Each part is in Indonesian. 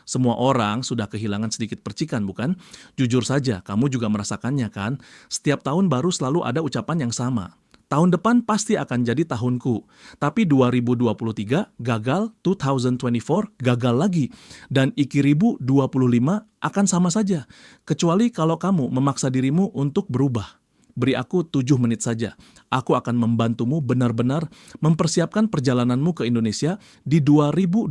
Semua orang sudah kehilangan sedikit percikan, bukan? Jujur saja, kamu juga merasakannya kan? Setiap tahun baru selalu ada ucapan yang sama. Tahun depan pasti akan jadi tahunku. Tapi 2023 gagal, 2024 gagal lagi. Dan Ikiribu 25 akan sama saja. Kecuali kalau kamu memaksa dirimu untuk berubah. Beri aku 7 menit saja. Aku akan membantumu benar-benar mempersiapkan perjalananmu ke Indonesia di 2025.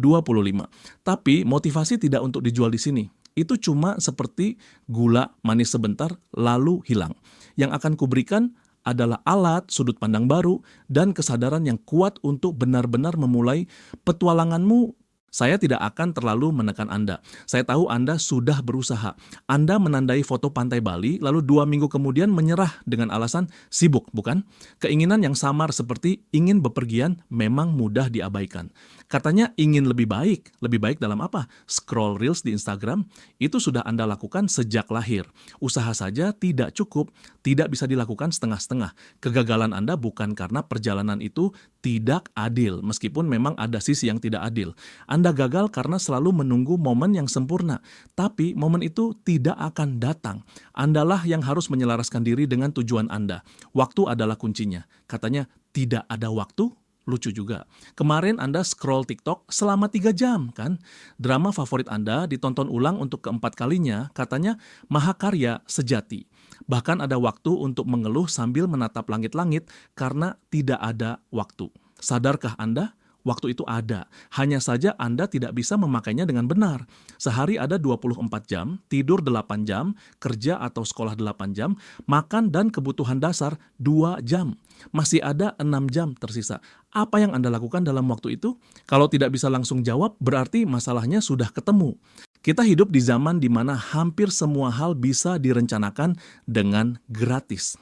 Tapi motivasi tidak untuk dijual di sini. Itu cuma seperti gula manis sebentar lalu hilang. Yang akan kuberikan adalah alat, sudut pandang baru, dan kesadaran yang kuat untuk benar-benar memulai petualanganmu. Saya tidak akan terlalu menekan Anda. Saya tahu Anda sudah berusaha. Anda menandai foto pantai Bali, lalu 2 minggu kemudian menyerah dengan alasan sibuk, bukan? Keinginan yang samar seperti ingin bepergian memang mudah diabaikan. Katanya ingin lebih baik dalam apa? Scroll Reels di Instagram, itu sudah Anda lakukan sejak lahir. Usaha saja tidak cukup, tidak bisa dilakukan setengah-setengah. Kegagalan Anda bukan karena perjalanan itu tidak adil, meskipun memang ada sisi yang tidak adil. Anda gagal karena selalu menunggu momen yang sempurna, tapi momen itu tidak akan datang. Andalah yang harus menyelaraskan diri dengan tujuan Anda. Waktu adalah kuncinya. Katanya tidak ada waktu. Lucu juga. Kemarin Anda scroll TikTok selama 3 jam, kan? Drama favorit Anda ditonton ulang untuk keempat kalinya, katanya mahakarya sejati. Bahkan ada waktu untuk mengeluh sambil menatap langit-langit karena tidak ada waktu. Sadarkah Anda? Waktu itu ada, hanya saja Anda tidak bisa memakainya dengan benar. Sehari ada 24 jam, tidur 8 jam, kerja atau sekolah 8 jam, makan dan kebutuhan dasar 2 jam. Masih ada 6 jam tersisa. Apa yang Anda lakukan dalam waktu itu? Kalau tidak bisa langsung jawab, berarti masalahnya sudah ketemu. Kita hidup di zaman di mana hampir semua hal bisa direncanakan dengan gratis.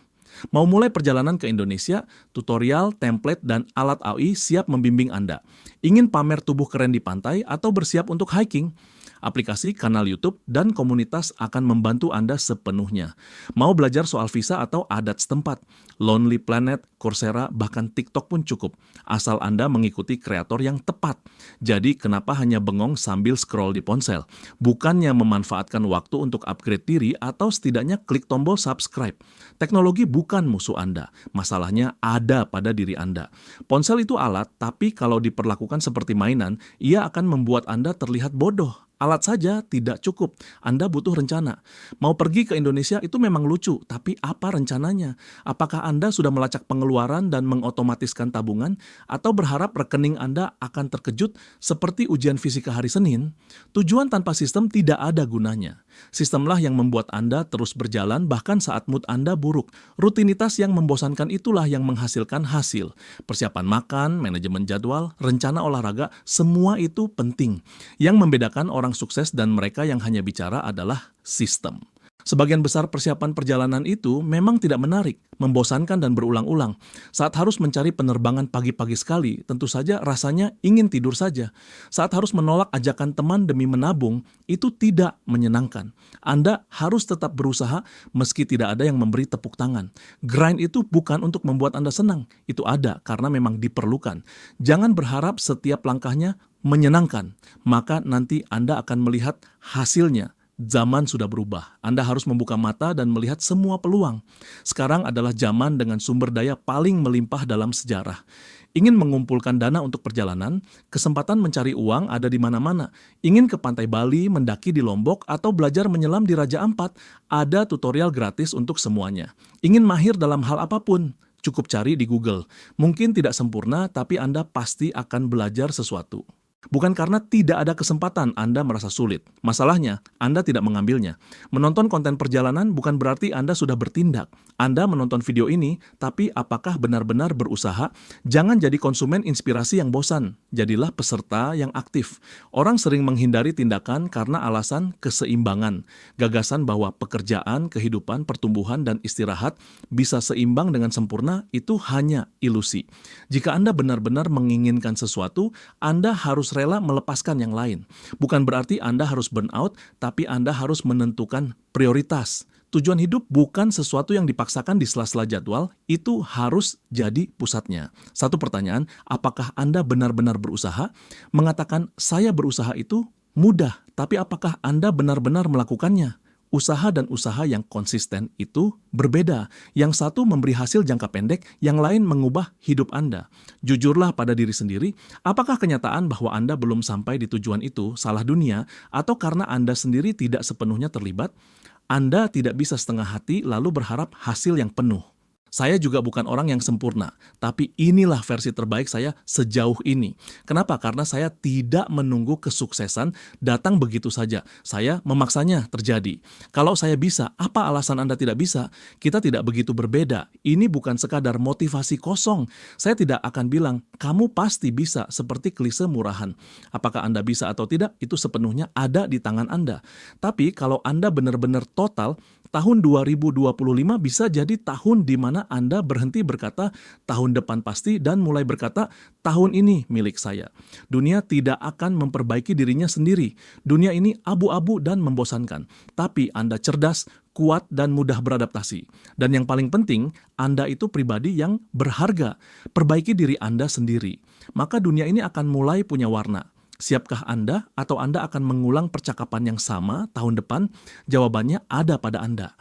Mau mulai perjalanan ke Indonesia, tutorial, template, dan alat AI siap membimbing Anda. Ingin pamer tubuh keren di pantai atau bersiap untuk hiking? Aplikasi, kanal YouTube, dan komunitas akan membantu Anda sepenuhnya. Mau belajar soal visa atau adat setempat? Lonely Planet, Coursera, bahkan TikTok pun cukup. Asal Anda mengikuti kreator yang tepat. Jadi kenapa hanya bengong sambil scroll di ponsel? Bukannya memanfaatkan waktu untuk upgrade diri atau setidaknya klik tombol subscribe. Teknologi bukan musuh Anda. Masalahnya ada pada diri Anda. Ponsel itu alat, tapi kalau diperlakukan seperti mainan, ia akan membuat Anda terlihat bodoh. Alat saja tidak cukup, Anda butuh rencana. Mau pergi ke Indonesia itu memang lucu, tapi apa rencananya? Apakah Anda sudah melacak pengeluaran dan mengotomatiskan tabungan? Atau berharap rekening Anda akan terkejut seperti ujian fisika hari Senin? Tujuan tanpa sistem tidak ada gunanya. Sistemlah yang membuat Anda terus berjalan bahkan saat mood Anda buruk. Rutinitas yang membosankan itulah yang menghasilkan hasil. Persiapan makan, manajemen jadwal, rencana olahraga, semua itu penting. Yang membedakan orang sukses dan mereka yang hanya bicara adalah sistem. Sebagian besar persiapan perjalanan itu memang tidak menarik, membosankan dan berulang-ulang. Saat harus mencari penerbangan pagi-pagi sekali, tentu saja rasanya ingin tidur saja. Saat harus menolak ajakan teman demi menabung, itu tidak menyenangkan. Anda harus tetap berusaha meski tidak ada yang memberi tepuk tangan. Grind itu bukan untuk membuat Anda senang, itu ada karena memang diperlukan. Jangan berharap setiap langkahnya menyenangkan, maka nanti Anda akan melihat hasilnya. Zaman sudah berubah. Anda harus membuka mata dan melihat semua peluang. Sekarang adalah zaman dengan sumber daya paling melimpah dalam sejarah. Ingin mengumpulkan dana untuk perjalanan, kesempatan mencari uang ada di mana-mana. Ingin ke pantai Bali, mendaki di Lombok, atau belajar menyelam di Raja Ampat, ada tutorial gratis untuk semuanya. Ingin mahir dalam hal apapun, cukup cari di Google. Mungkin tidak sempurna, tapi Anda pasti akan belajar sesuatu. Bukan karena tidak ada kesempatan Anda merasa sulit. Masalahnya, Anda tidak mengambilnya. Menonton konten perjalanan bukan berarti Anda sudah bertindak. Anda menonton video ini, tapi apakah benar-benar berusaha? Jangan jadi konsumen inspirasi yang bosan. Jadilah peserta yang aktif. Orang sering menghindari tindakan karena alasan keseimbangan. Gagasan bahwa pekerjaan, kehidupan, pertumbuhan, dan istirahat bisa seimbang dengan sempurna itu hanya ilusi. Jika Anda benar-benar menginginkan sesuatu, Anda harus rela melepaskan yang lain. Bukan berarti Anda harus burn out, tapi Anda harus menentukan prioritas. Tujuan hidup bukan sesuatu yang dipaksakan di sela-sela jadwal, itu harus jadi pusatnya. Satu pertanyaan, apakah Anda benar-benar berusaha? Mengatakan saya berusaha itu mudah, Tapi apakah Anda benar-benar melakukannya? Usaha dan usaha yang konsisten itu berbeda. Yang satu memberi hasil jangka pendek, yang lain mengubah hidup Anda. Jujurlah pada diri sendiri, apakah kenyataan bahwa Anda belum sampai di tujuan itu salah dunia, atau karena Anda sendiri tidak sepenuhnya terlibat? Anda tidak bisa setengah hati lalu berharap hasil yang penuh. Saya juga bukan orang yang sempurna, tapi inilah versi terbaik saya sejauh ini. Kenapa? Karena saya tidak menunggu kesuksesan datang begitu saja. Saya memaksanya terjadi. Kalau saya bisa, apa alasan Anda tidak bisa? Kita tidak begitu berbeda. Ini bukan sekadar motivasi kosong. Saya tidak akan bilang, kamu pasti bisa, seperti klise murahan. Apakah Anda bisa atau tidak, itu sepenuhnya ada di tangan Anda. Tapi kalau Anda benar-benar total, tahun 2025 bisa jadi tahun di mana Anda berhenti berkata tahun depan pasti dan mulai berkata tahun ini milik saya. Dunia tidak akan memperbaiki dirinya sendiri. Dunia ini abu-abu dan membosankan. Tapi Anda cerdas, kuat, dan mudah beradaptasi. Dan yang paling penting, Anda itu pribadi yang berharga. Perbaiki diri Anda sendiri. Maka dunia ini akan mulai punya warna. Siapkah Anda atau Anda akan mengulang percakapan yang sama tahun depan? Jawabannya ada pada Anda.